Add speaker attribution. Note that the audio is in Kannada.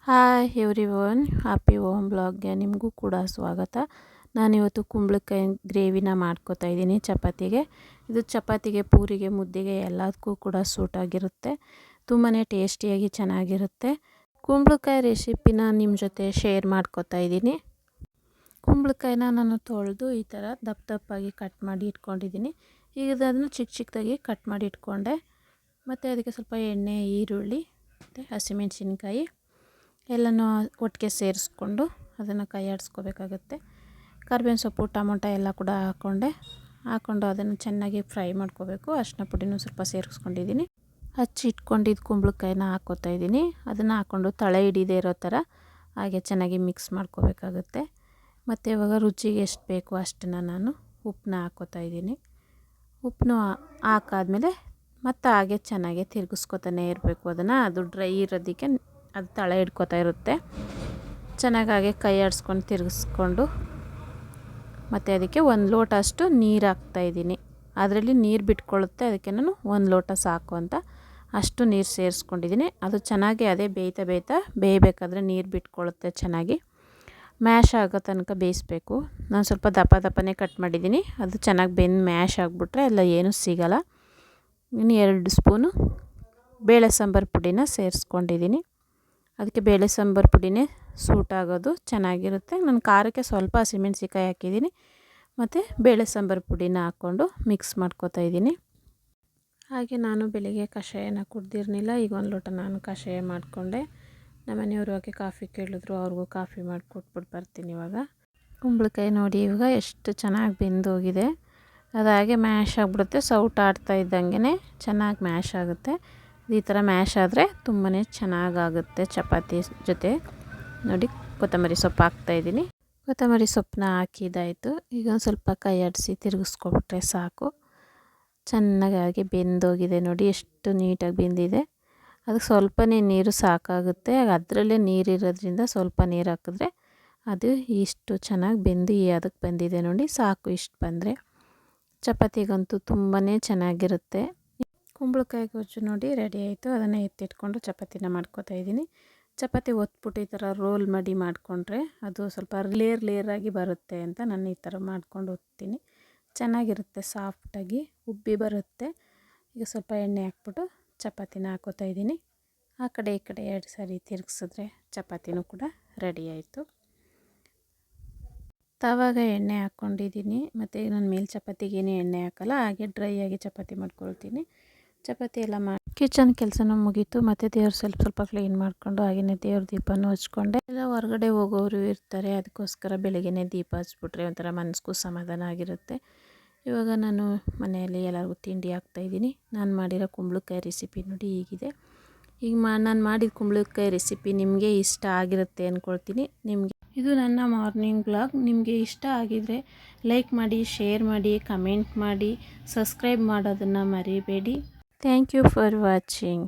Speaker 1: ಹಾಯ್ ಎವ್ರಿವನ್, ಹ್ಯಾಪಿ ಹೋಮ್ ಬ್ಲಾಗ್ಗೆ ನಿಮಗೂ ಕೂಡ ಸ್ವಾಗತ. ನಾನಿವತ್ತು ಕುಂಬಳಕಾಯಿ ಗ್ರೇವಿನ ಮಾಡ್ಕೋತಾ ಇದ್ದೀನಿ ಚಪಾತಿಗೆ. ಇದು ಚಪಾತಿಗೆ, ಪೂರಿಗೆ, ಮುದ್ದೆಗೆ ಎಲ್ಲದಕ್ಕೂ ಕೂಡ ಸೂಟ್ ಆಗಿರುತ್ತೆ. ತುಂಬಾ ಟೇಸ್ಟಿಯಾಗಿ ಚೆನ್ನಾಗಿರುತ್ತೆ. ಕುಂಬಳಕಾಯಿ ರೆಸಿಪಿನ ನಿಮ್ಮ ಜೊತೆ ಶೇರ್ ಮಾಡ್ಕೋತಾ ಇದ್ದೀನಿ. ಕುಂಬಳಕಾಯಿನ ನಾನು ತೊಳೆದು ಈ ಥರ ದಪ್ಪ ದಪ್ಪಾಗಿ ಕಟ್ ಮಾಡಿ ಇಟ್ಕೊಂಡಿದ್ದೀನಿ. ಈಗ ಅದನ್ನು ಚಿಕ್ಕ ಚಿಕ್ಕದಾಗಿ ಕಟ್ ಮಾಡಿ ಇಟ್ಕೊಂಡೆ. ಮತ್ತು ಅದಕ್ಕೆ ಸ್ವಲ್ಪ ಎಣ್ಣೆ, ಈರುಳ್ಳಿ ಮತ್ತು ಹಸಿಮೆಣಸಿನ್ಕಾಯಿ ಎಲ್ಲನೂ ಒಟ್ಟಿಗೆ ಸೇರಿಸ್ಕೊಂಡು ಅದನ್ನು ಕೈ ಆಡಿಸ್ಕೋಬೇಕಾಗುತ್ತೆ. ಕರಿಬೇವಿನ ಸೊಪ್ಪು, ಟೊಮೊಟೊ ಎಲ್ಲ ಕೂಡ ಹಾಕ್ಕೊಂಡು ಅದನ್ನು ಚೆನ್ನಾಗಿ ಫ್ರೈ ಮಾಡ್ಕೋಬೇಕು. ಅರಿಶಿನ ಪುಡಿನೂ ಸ್ವಲ್ಪ ಸೇರಿಸ್ಕೊಂಡಿದ್ದೀನಿ. ಇಟ್ಕೊಂಡಿದ್ದು ಕುಂಬಳಕಾಯಿನ ಹಾಕ್ಕೋತಾ ಇದ್ದೀನಿ. ಅದನ್ನು ಹಾಕ್ಕೊಂಡು ತಳ ಹಿಡಿದೇ ಇರೋ ಥರ ಹಾಗೆ ಚೆನ್ನಾಗಿ ಮಿಕ್ಸ್ ಮಾಡ್ಕೋಬೇಕಾಗುತ್ತೆ. ಮತ್ತು ಇವಾಗ ರುಚಿಗೆ ಎಷ್ಟು ಬೇಕು ಅಷ್ಟನ್ನು ನಾನು ಉಪ್ಪನ್ನ ಹಾಕ್ಕೋತಾ ಇದ್ದೀನಿ. ಉಪ್ಪನ್ನು ಹಾಕಾದ್ಮೇಲೆ ಮತ್ತು ಹಾಗೆ ಚೆನ್ನಾಗಿ ತಿರುಗಿಸ್ಕೊತಾನೆ ಇರಬೇಕು. ಅದು ಡ್ರೈ ಇರೋದಕ್ಕೆ ಅದು ತಳ ಹಿಡ್ಕೊತಾ ಇರುತ್ತೆ. ಚೆನ್ನಾಗಿ ಹಾಗೆ ಕೈ ಆಡಿಸ್ಕೊಂಡು ತಿರುಗಿಸ್ಕೊಂಡು ಮತ್ತು ಅದಕ್ಕೆ 1 ಲೋಟ ಅಷ್ಟು ನೀರು ಹಾಕ್ತಾಯಿದ್ದೀನಿ. ಅದರಲ್ಲಿ ನೀರು ಬಿಟ್ಕೊಳ್ಳುತ್ತೆ, ಅದಕ್ಕೆ ನಾನು 1 ಲೋಟ ಸಾಕು ಅಂತ ಅಷ್ಟು ನೀರು ಸೇರಿಸ್ಕೊಂಡಿದ್ದೀನಿ. ಅದು ಚೆನ್ನಾಗಿ ಅದೇ ಬೇಯಬೇಕಾದ್ರೆ ನೀರು ಬಿಟ್ಕೊಳ್ಳುತ್ತೆ. ಚೆನ್ನಾಗಿ ಮ್ಯಾಶ್ ಆಗೋ ತನಕ ಬೇಯಿಸ್ಬೇಕು. ನಾನು ಸ್ವಲ್ಪ ದಪ್ಪನೇ ಕಟ್ ಮಾಡಿದ್ದೀನಿ. ಅದು ಚೆನ್ನಾಗಿ ಬೆಂದು ಮ್ಯಾಶ್ ಆಗಿಬಿಟ್ರೆ ಎಲ್ಲ ಏನೂ ಸಿಗಲ್ಲ. ಇನ್ನು 2 ಸ್ಪೂನು ಬೇಳೆ ಸಾಂಬಾರು ಪುಡಿನ ಸೇರಿಸ್ಕೊಂಡಿದ್ದೀನಿ. ಅದಕ್ಕೆ ಬೇಳೆ ಸಾಂಬಾರು ಪುಡಿನೇ ಸೂಟ್ ಆಗೋದು, ಚೆನ್ನಾಗಿರುತ್ತೆ. ನಾನು ಖಾರಕ್ಕೆ ಸ್ವಲ್ಪ ಹಸಿಮೆಣ್ಸಿಕಾಯಿ ಹಾಕಿದ್ದೀನಿ ಮತ್ತು ಬೇಳೆ ಸಾಂಬಾರು ಪುಡಿನ ಹಾಕ್ಕೊಂಡು ಮಿಕ್ಸ್ ಮಾಡ್ಕೋತಾ ಇದ್ದೀನಿ. ಹಾಗೆ ನಾನು ಬೆಳಿಗ್ಗೆ ಕಷಾಯನ ಕುಡ್ದಿರಲಿಲ್ಲ. ಈಗ 1 ಲೋಟ ನಾನು ಕಷಾಯ ಮಾಡಿಕೊಂಡೆ. ನಮ್ಮ ಮನೆಯವರು ಹಾಗೆ ಕಾಫಿ ಕೇಳಿದ್ರು, ಅವ್ರಿಗೂ ಕಾಫಿ ಮಾಡಿಕೊಟ್ಬಿಟ್ಟು ಬರ್ತೀನಿ ಇವಾಗ. ಕುಂಬಳಕಾಯಿ ನೋಡಿ ಇವಾಗ ಎಷ್ಟು ಚೆನ್ನಾಗಿ ಬೆಂದೋಗಿದೆ. ಅದು ಹಾಗೆ ಮ್ಯಾಶ್ ಆಗಿಬಿಡುತ್ತೆ. ಸೌಟ್ ಆಡ್ತಾ ಇದ್ದಂಗೆ ಚೆನ್ನಾಗಿ ಮ್ಯಾಶ್ ಆಗುತ್ತೆ. ಈ ಥರ ಮ್ಯಾಶ್ ಆದರೆ ತುಂಬಾ ಚೆನ್ನಾಗಾಗುತ್ತೆ ಚಪಾತಿ ಜೊತೆ. ನೋಡಿ, ಕೊತ್ತಂಬರಿ ಸೊಪ್ಪು ಹಾಕ್ತಾಯಿದ್ದೀನಿ. ಕೊತ್ತಂಬರಿ ಸೊಪ್ಪನ್ನ ಹಾಕಿದ್ದಾಯಿತು. ಈಗ ಒಂದು ಸ್ವಲ್ಪ ಕೈ ಆಡಿಸಿ ತಿರುಗಿಸ್ಕೊಬಿಟ್ರೆ ಸಾಕು. ಚೆನ್ನಾಗಿ ಬೆಂದೋಗಿದೆ ನೋಡಿ, ಎಷ್ಟು ನೀಟಾಗಿ ಬೆಂದಿದೆ. ಅದಕ್ಕೆ ಸ್ವಲ್ಪನೇ ನೀರು ಸಾಕಾಗುತ್ತೆ. ಅದರಲ್ಲೇ ನೀರಿರೋದ್ರಿಂದ ಸ್ವಲ್ಪ ನೀರು ಹಾಕಿದ್ರೆ ಅದು ಇಷ್ಟು ಚೆನ್ನಾಗಿ ಬೆಂದು ಅದಕ್ಕೆ ಬಂದಿದೆ ನೋಡಿ. ಸಾಕು, ಇಷ್ಟು ಬಂದರೆ ಚಪಾತಿಗಂತೂ ತುಂಬಾ ಚೆನ್ನಾಗಿರುತ್ತೆ. ಕುಂಬಳಕಾಯಿ ಗೊಜ್ಜು ನೋಡಿ ರೆಡಿ ಆಯಿತು. ಅದನ್ನು ಎತ್ತಿಟ್ಕೊಂಡು ಚಪಾತಿನ ಮಾಡ್ಕೋತಾ ಇದ್ದೀನಿ. ಚಪಾತಿ ಒತ್ಬಿಟ್ಟು ಈ ಥರ ರೋಲ್ ಮಾಡಿಕೊಂಡ್ರೆ ಅದು ಸ್ವಲ್ಪ ಲೇಯರಾಗಿ ಬರುತ್ತೆ ಅಂತ ನಾನು ಈ ಥರ ಮಾಡ್ಕೊಂಡು ಒತ್ತೀನಿ. ಚೆನ್ನಾಗಿರುತ್ತೆ, ಸಾಫ್ಟಾಗಿ ಉಬ್ಬಿ ಬರುತ್ತೆ. ಈಗ ಸ್ವಲ್ಪ ಎಣ್ಣೆ ಹಾಕ್ಬಿಟ್ಟು ಚಪಾತಿನ ಹಾಕೋತಾ ಇದ್ದೀನಿ. ಆ ಕಡೆ ಈ ಕಡೆ 2 ಸಾರಿ ತಿರುಗಿಸಿದ್ರೆ ಚಪಾತಿನೂ ಕೂಡ ರೆಡಿ ಆಯಿತು. ತವಾಗ ಎಣ್ಣೆ ಹಾಕ್ಕೊಂಡಿದ್ದೀನಿ. ಮತ್ತು ನಾನು ಮೇಲೆ ಚಪಾತಿಗೇನು ಎಣ್ಣೆ ಹಾಕಲ್ಲ, ಹಾಗೆ ಡ್ರೈ ಆಗಿ ಚಪಾತಿ ಮಾಡ್ಕೊಳ್ತೀನಿ. ಚಪಾತಿ ಎಲ್ಲ ಕಿಚನ್ ಕೆಲಸನೂ ಮುಗೀತು. ಮತ್ತು ದೇವ್ರು ಸ್ವಲ್ಪ ಕ್ಲೀನ್ ಮಾಡಿಕೊಂಡು ಹಾಗೆಯೇ ದೇವ್ರ ದೀಪನೂ ಹಚ್ಕೊಂಡೆ. ಎಲ್ಲ ಹೊರಗಡೆ ಹೋಗೋರು ಇರ್ತಾರೆ, ಅದಕ್ಕೋಸ್ಕರ ಬೆಳಗ್ಗೆನೇ ದೀಪ ಹಚ್ಬಿಟ್ರೆ ಒಂಥರ ಮನಸ್ಸಿಗೂ ಸಮಾಧಾನ ಆಗಿರುತ್ತೆ. ಇವಾಗ ನಾನು ಮನೆಯಲ್ಲಿ ಎಲ್ಲರಿಗೂ ತಿಂಡಿ ಹಾಕ್ತಾಯಿದ್ದೀನಿ. ನಾನು ಮಾಡಿರೋ ಕುಂಬಳಕಾಯಿ ರೆಸಿಪಿ ನೋಡಿ ಹೀಗಿದೆ. ಈಗ ನಾನು ಮಾಡಿದ ಕುಂಬಳಕಾಯಿ ರೆಸಿಪಿ ನಿಮಗೆ ಇಷ್ಟ ಆಗಿರುತ್ತೆ ಅಂದ್ಕೊಳ್ತೀನಿ. ಇದು ನನ್ನ ಮಾರ್ನಿಂಗ್ ಬ್ಲಾಗ್. ನಿಮಗೆ ಇಷ್ಟ ಆಗಿದರೆ ಲೈಕ್ ಮಾಡಿ, ಶೇರ್ ಮಾಡಿ, ಕಮೆಂಟ್ ಮಾಡಿ, ಸಬ್ಸ್ಕ್ರೈಬ್ ಮಾಡೋದನ್ನು ಮರಿಬೇಡಿ. Thank you for watching.